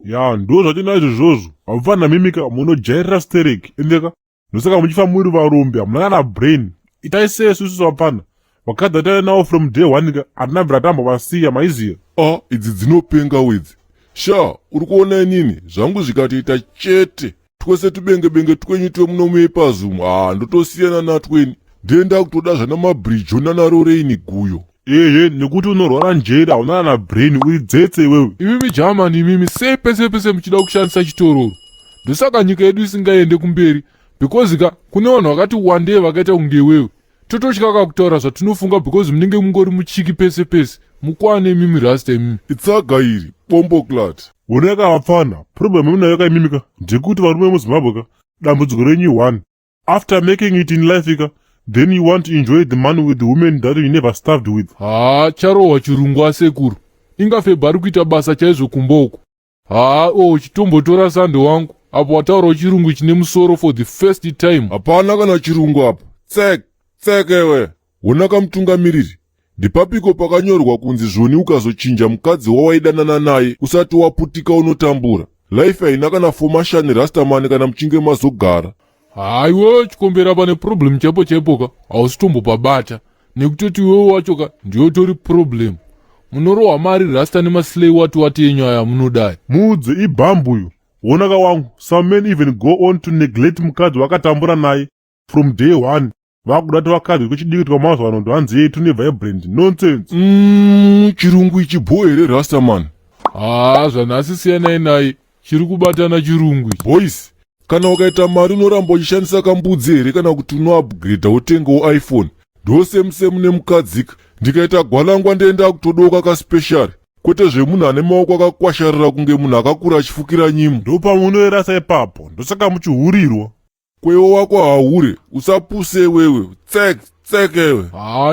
ya ndo zvatinaizvo izvozvo hamufana mimika munojairira stereki endeka ndosaka muchifa muri varombe hamuna kana brain. Itai sei isusu vapana vakadzi atave navo from day one ka hatina bvira tambavasiya maiziya. Idzi dzinopenga wedzi. Sha uri kuona inini zvangu zvikatoita chete twese tubenge twenyu twemuno muepazoom ndotosiyana natweni ndenda kutoda zvana mabridge nanaroreini guyo. Nekuti unorwara njere hauna kana brain uidzetse iwewe. Imimi Germany imimi sei pese muchida kushandisa chitororo. Ndosaka nyika yedu isingaende kumberi because kune vanhu vakati wandei vakaita kunge iwewe. Tototya kakutaura zvatinofunga because munenge mungori muchiki pese mukwane imimi rasta imimi. Itsaga iri bombo clat. Uneka vapfana problem yemunayo yakaimimika ndekuti varume vemuZimbabwe ka dambudziko renyu 1 after making it in life then you want to enjoy the money with the women that you never starved with. Charohwa chirungu asekuru ingafebha ari kuita basa chaizvo kumboku. Chitombotora sando wangu apo wataurawo chirungu chine musoro for the first time. Hapana kana chirungu apa tsekewe una kamutungamiriri ndipapiko pakanyorwa kunzi zvoni ukazochinja mukadzi wawaidanana naye usati waputika unotambura. Life haina kana formation rastamani kana muchinge mazogara. Iwe chikombera pane problem chaipo ka hausitombopa nekutoti iwewe wacho ndiyo tori problem. Munorohwa mari rasta nemaslay wati yenyu aya munodai. Mudze ibambuyo onaka wangu some men even go on to neglect mukadzi wakatambura naye from day one vakudati vakadzi kuchidiki twamazuva ano ndohanzi yetu nevibrant nonsense. Chirungu ichi bhoere rastaman. Zvanhasi siyanai naye chiri kubatana chirungu ichi. Boys kana ukaita mari unoramba uchishandisa kambudzi here kana kuti unoupgrade utengewo iPhone ndosemusemu nemukadzika. Ndikaita gwalangwa ndoenda kutodoka kaspecial kwete zvemunhu ane maoko akakwasharira kunge munhu akakura achifukira nyimo. Ndopamunoerasa ipapo ndosaka muchihurirwa. Kwewo wako haure usapuse wewe tsekewe.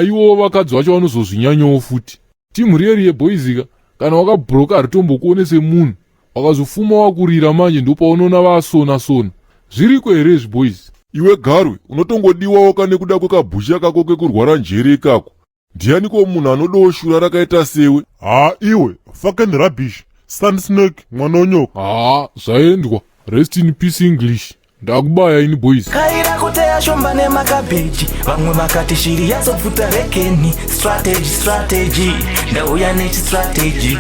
Iwo vakadzi vacho vanozozvinyanyawo futi. Timu riyeri yeboizika kana wakabhuroka haritombokuonese munhu wakazofuma wakurira manje ndopaunoona vasona zviriko here zviboys. Iwe garwe unotongodiwawo kane kuda kwekabhusha kako kekurwara njere ikako. Ndianiko munhu anodawo shura rakaita sewe. Iwe fucking rubbish stand snake mwana onyoka. Zvaendwa rest in peace English. Ndakubaya ini boys. Kaira kuteya shomba nemakabeji vamwe vakati shiri yazopfuta rekeni strategy ndauya nechistrategy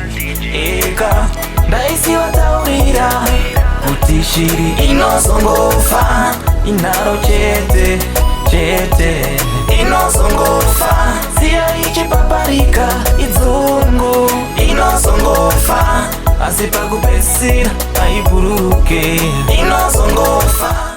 eka ndaisiwa taurira kuti shiri inozongofa inaro chete inozongofa siya ichipaparika idzungu inozongofa asi pakupedzisira aibururuke inozongofa.